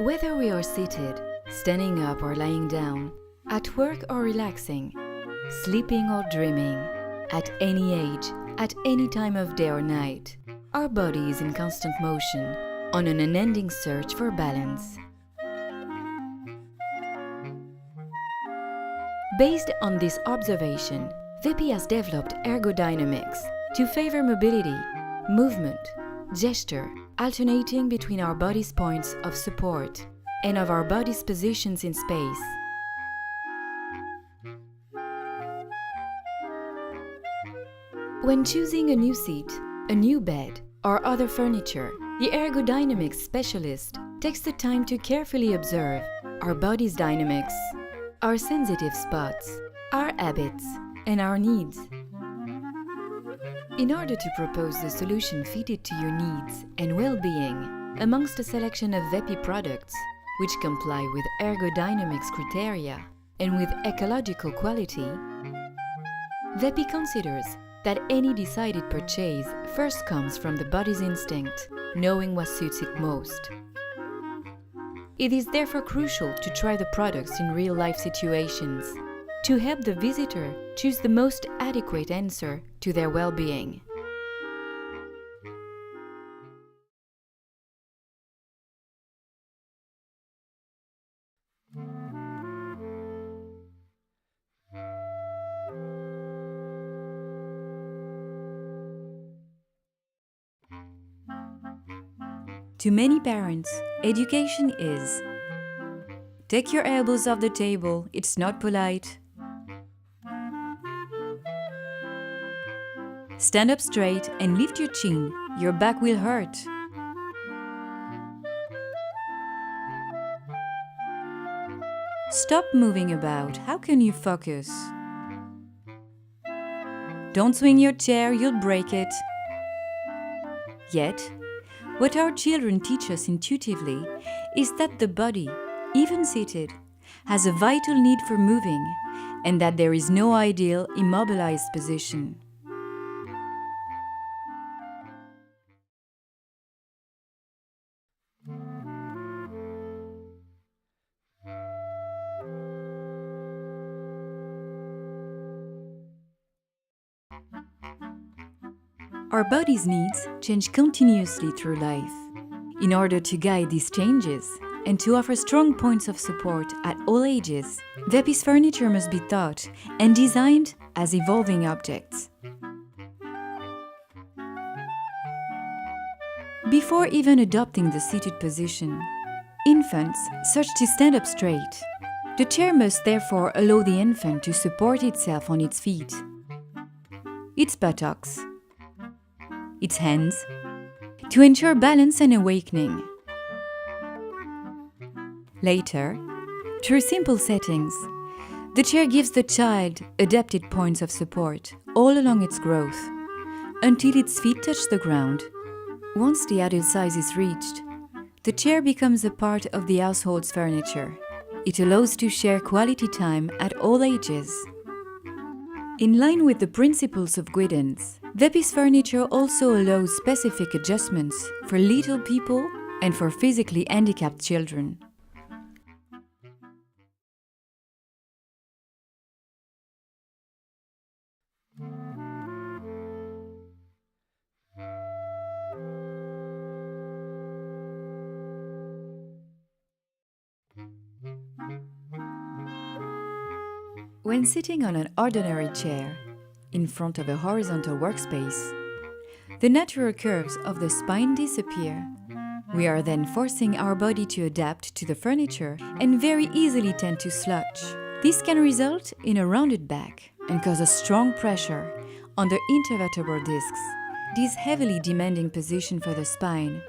Whether we are seated, standing up or lying down, at work or relaxing, sleeping or dreaming, at any age, at any time of day or night, our body is in constant motion, on an unending search for balance. Based on this observation, Vepi has developed ergodynamics to favor mobility, movement, gesture, alternating between our body's points of support and of our body's positions in space. When choosing a new seat, a new bed, or other furniture, the ergodynamics specialist takes the time to carefully observe our body's dynamics, our sensitive spots, our habits, and our needs. In order to propose the solution fitted to your needs and well-being amongst a selection of Vepi products, which comply with ergodynamics criteria and with ecological quality, Vepi considers that any decided purchase first comes from the body's instinct, knowing what suits it most. It is therefore crucial to try the products in real-life situations, to help the visitor choose the most adequate answer to their well-being. To many parents, education is: take your elbows off the table, it's not polite. Stand up straight and lift your chin, your back will hurt. Stop moving about, how can you focus? Don't swing your chair, you'll break it. Yet, what our children teach us intuitively is that the body, even seated, has a vital need for moving, and that there is no ideal immobilized position. Our body's needs change continuously through life. In order to guide these changes and to offer strong points of support at all ages, Vepi's furniture must be thought and designed as evolving objects. Before even adopting the seated position, infants search to stand up straight. The chair must therefore allow the infant to support itself on its feet, its buttocks, its hands, to ensure balance and awakening. Later, through simple settings, the chair gives the child adapted points of support all along its growth, until its feet touch the ground. Once the adult size is reached, the chair becomes a part of the household's furniture. It allows to share quality time at all ages. In line with the principles of guidance, Vepi's furniture also allows specific adjustments for little people and for physically handicapped children. When sitting on an ordinary chair, in front of a horizontal workspace, the natural curves of the spine disappear. We are then forcing our body to adapt to the furniture and very easily tend to slouch. This can result in a rounded back and cause a strong pressure on the intervertebral discs. This heavily demanding position for the spine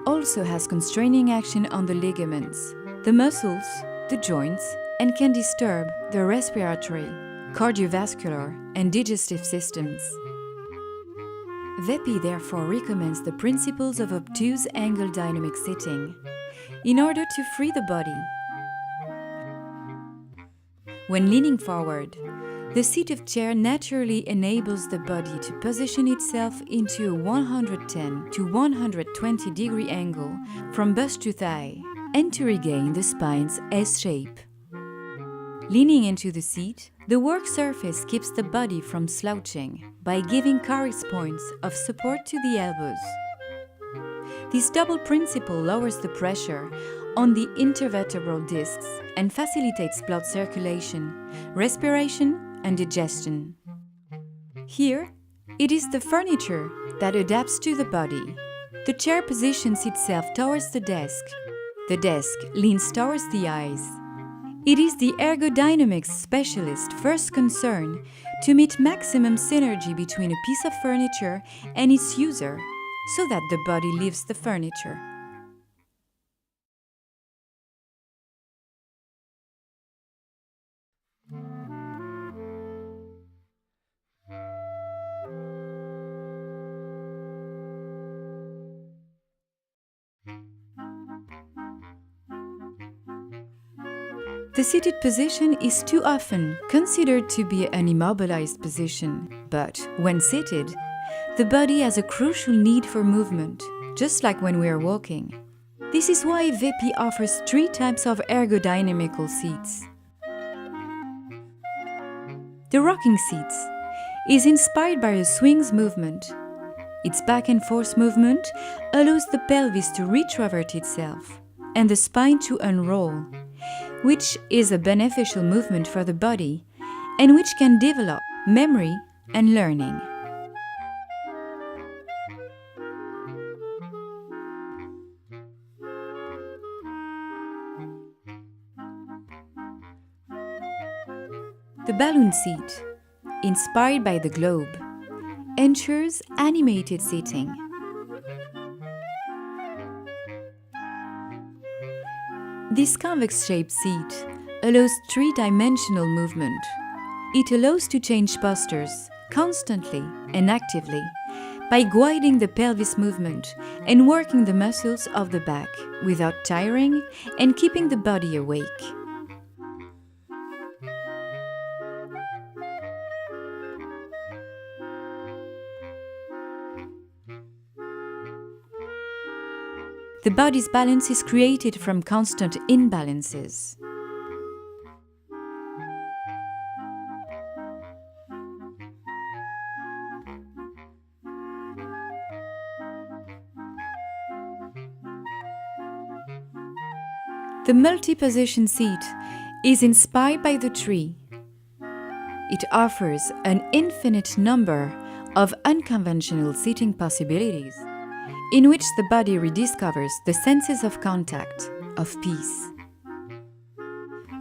also has constraining action on the ligaments, the muscles, the joints, and can disturb the respiratory, cardiovascular, and digestive systems. Vepi therefore recommends the principles of obtuse angle dynamic sitting in order to free the body. When leaning forward, the seated chair naturally enables the body to position itself into a 110 to 120 degree angle from bust to thigh. and to regain the spine's S shape. Leaning into the seat, the work surface keeps the body from slouching by giving correct points of support to the elbows. This double principle lowers the pressure on the intervertebral discs and facilitates blood circulation, respiration, and digestion. Here, it is the furniture that adapts to the body. The chair positions itself towards the desk. The desk leans towards the eyes. It is the ergodynamics specialist's first concern to meet maximum synergy between a piece of furniture and its user, so that the body leaves the furniture. The seated position is too often considered to be an immobilized position, but when seated, the body has a crucial need for movement, just like when we are walking. This is why Vepi offers 3 types of ergodynamical seats. The rocking seat is inspired by a swing's movement. Its back and forth movement allows the pelvis to retrovert itself and the spine to unroll, which is a beneficial movement for the body and which can develop memory and learning. The balloon seat, inspired by the globe, ensures animated seating. This convex-shaped seat allows 3-dimensional movement. It allows to change postures constantly and actively by guiding the pelvis movement and working the muscles of the back without tiring and keeping the body awake. The body's balance is created from constant imbalances. The multi-position seat is inspired by the tree. It offers an infinite number of unconventional seating possibilities, in which the body rediscovers the senses of contact, of peace.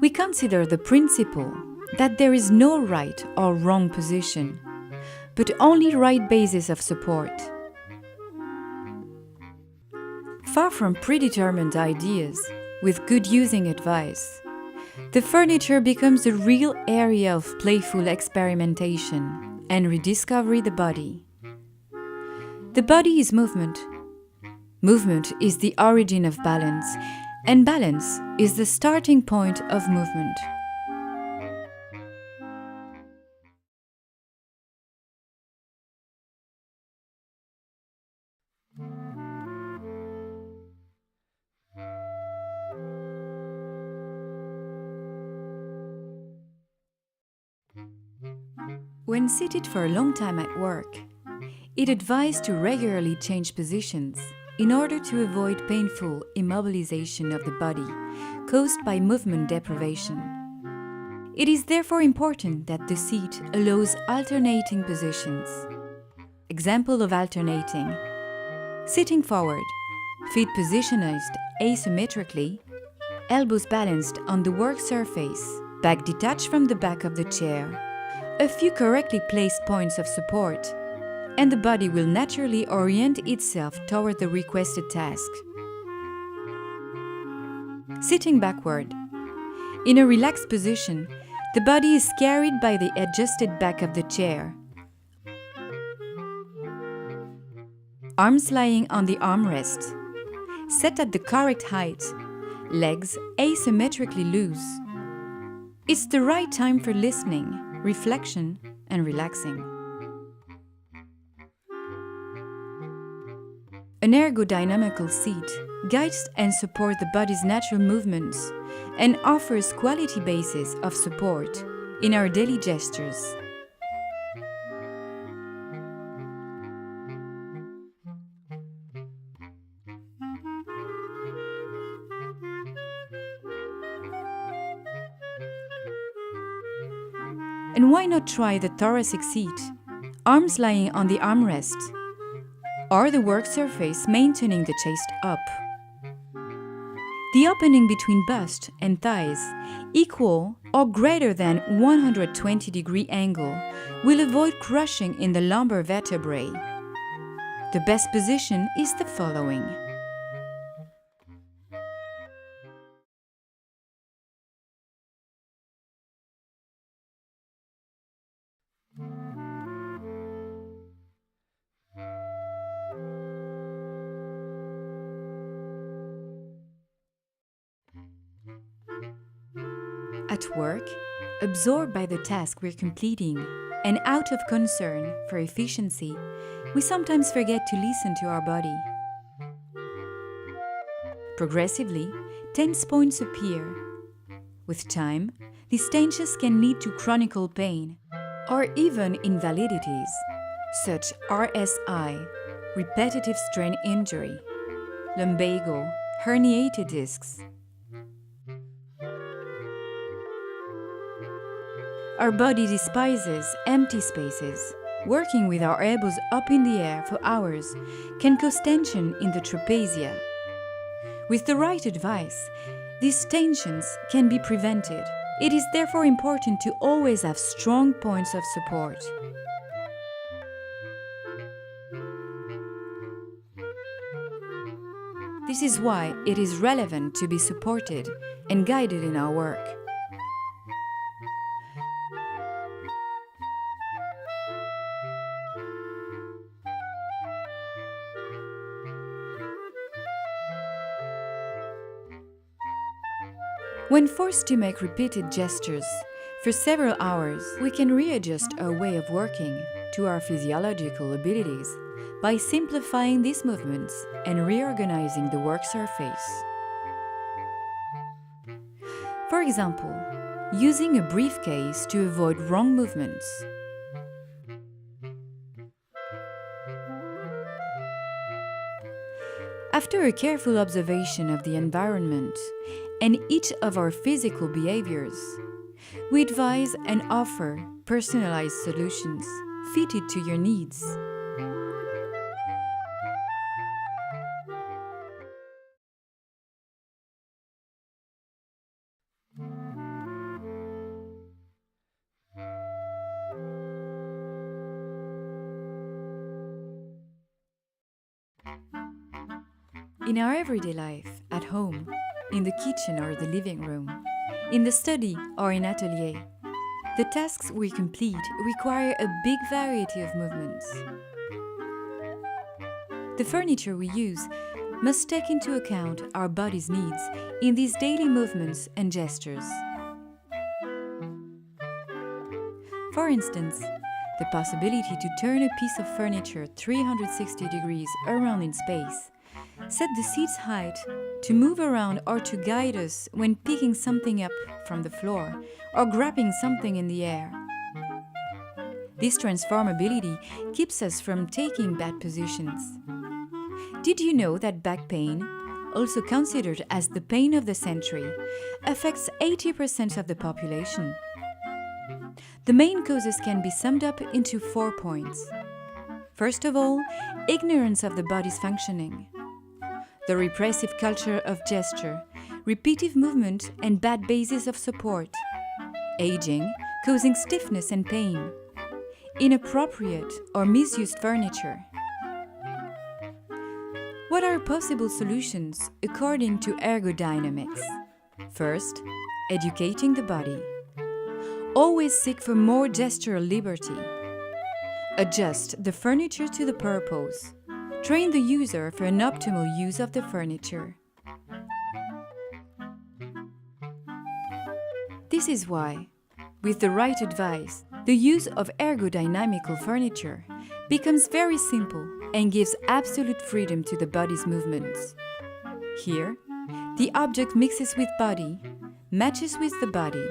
We consider the principle that there is no right or wrong position, but only right basis of support. Far from predetermined ideas, with good using advice, the furniture becomes a real area of playful experimentation and rediscovery the body. The body is movement. Movement is the origin of balance, and balance is the starting point of movement. When seated for a long time at work, it advised to regularly change positions in order to avoid painful immobilization of the body caused by movement deprivation. It is therefore important that the seat allows alternating positions. Example of alternating: sitting forward, feet positioned asymmetrically, elbows balanced on the work surface, back detached from the back of the chair, a few correctly placed points of support, and the body will naturally orient itself toward the requested task. Sitting backward. In a relaxed position, the body is carried by the adjusted back of the chair. Arms lying on the armrest, set at the correct height, legs asymmetrically loose. It's the right time for listening, reflection, and relaxing. An ergodynamical seat guides and supports the body's natural movements, and offers quality basis of support in our daily gestures. And why not try the thoracic seat, arms lying on the armrest, or the work surface maintaining the chest up? The opening between bust and thighs, equal or greater than 120-degree angle, will avoid crushing in the lumbar vertebrae. The best position is the following. At work, absorbed by the task we're completing and out of concern for efficiency, we sometimes forget to listen to our body. Progressively, tense points appear. With time, these tensions can lead to chronic pain or even invalidities, such RSI, repetitive strain injury, lumbago, herniated discs. Our body despises empty spaces. Working with our elbows up in the air for hours can cause tension in the trapezia. With the right advice, these tensions can be prevented. It is therefore important to always have strong points of support. This is why it is relevant to be supported and guided in our work. When forced to make repeated gestures for several hours, we can readjust our way of working to our physiological abilities by simplifying these movements and reorganizing the work surface. For example, using a briefcase to avoid wrong movements. After a careful observation of the environment and each of our physical behaviors, we advise and offer personalized solutions fitted to your needs. In our everyday life, at home, in the kitchen or the living room, in the study or in atelier, the tasks we complete require a big variety of movements. The furniture we use must take into account our body's needs in these daily movements and gestures. For instance, the possibility to turn a piece of furniture 360 degrees around in space, set the seat's height to move around or to guide us when picking something up from the floor or grabbing something in the air. This transformability keeps us from taking bad positions. Did you know that back pain, also considered as the pain of the century, affects 80% of the population? The main causes can be summed up into 4 points. First of all, ignorance of the body's functioning. The repressive culture of gesture, repetitive movement and bad basis of support. Aging, causing stiffness and pain. Inappropriate or misused furniture. What are possible solutions according to ergodynamics? First, educating the body. Always seek for more gestural liberty. Adjust the furniture to the purpose. Train the user for an optimal use of the furniture. This is why, with the right advice, the use of ergodynamical furniture becomes very simple and gives absolute freedom to the body's movements. Here, the object mixes with body, matches with the body,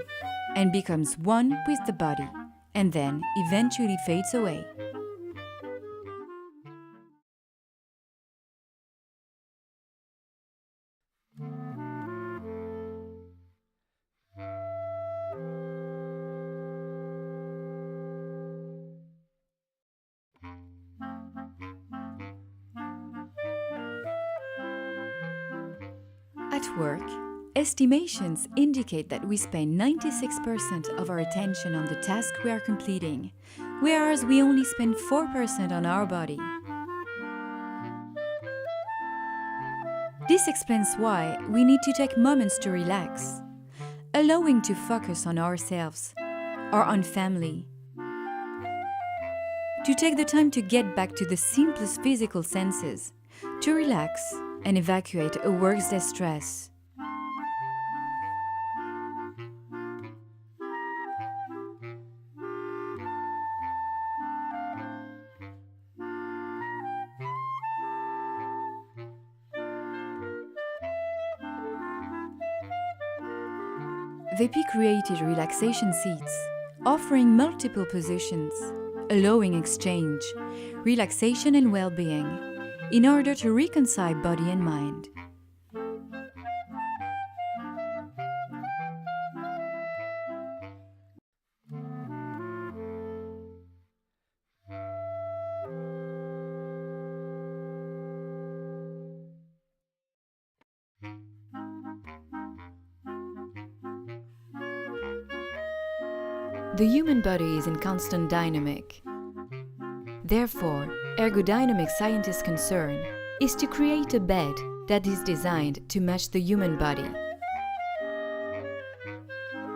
and becomes one with the body, and then eventually fades away. At work, estimations indicate that we spend 96% of our attention on the task we are completing, whereas we only spend 4% on our body. This explains why we need to take moments to relax, allowing to focus on ourselves or on family, to take the time to get back to the simplest physical senses, to relax and evacuate a workday stress. Vepi created relaxation seats, offering multiple positions, allowing exchange, relaxation and well-being, in order to reconcile body and mind. The human body is in constant dynamic. Therefore, ergodynamic scientists' concern is to create a bed that is designed to match the human body.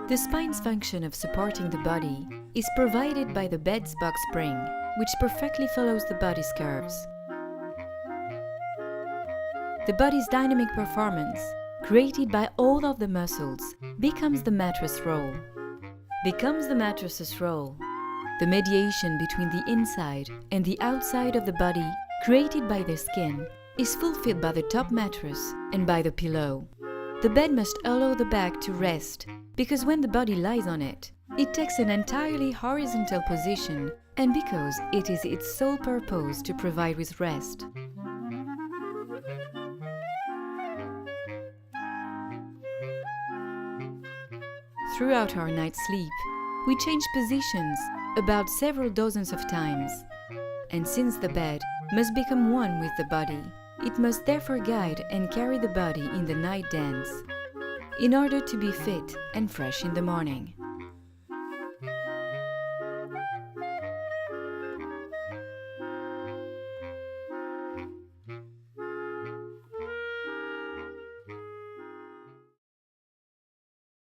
The spine's function of supporting the body is provided by the bed's box spring, which perfectly follows the body's curves. The body's dynamic performance, created by all of the muscles, becomes the mattress's role. The mediation between the inside and the outside of the body, created by the skin, is fulfilled by the top mattress and by the pillow. The bed must allow the back to rest, because when the body lies on it, it takes an entirely horizontal position, and because it is its sole purpose to provide with rest. Throughout our night's sleep, we change positions about several dozens of times. And since the bed must become one with the body, it must therefore guide and carry the body in the night dance, in order to be fit and fresh in the morning.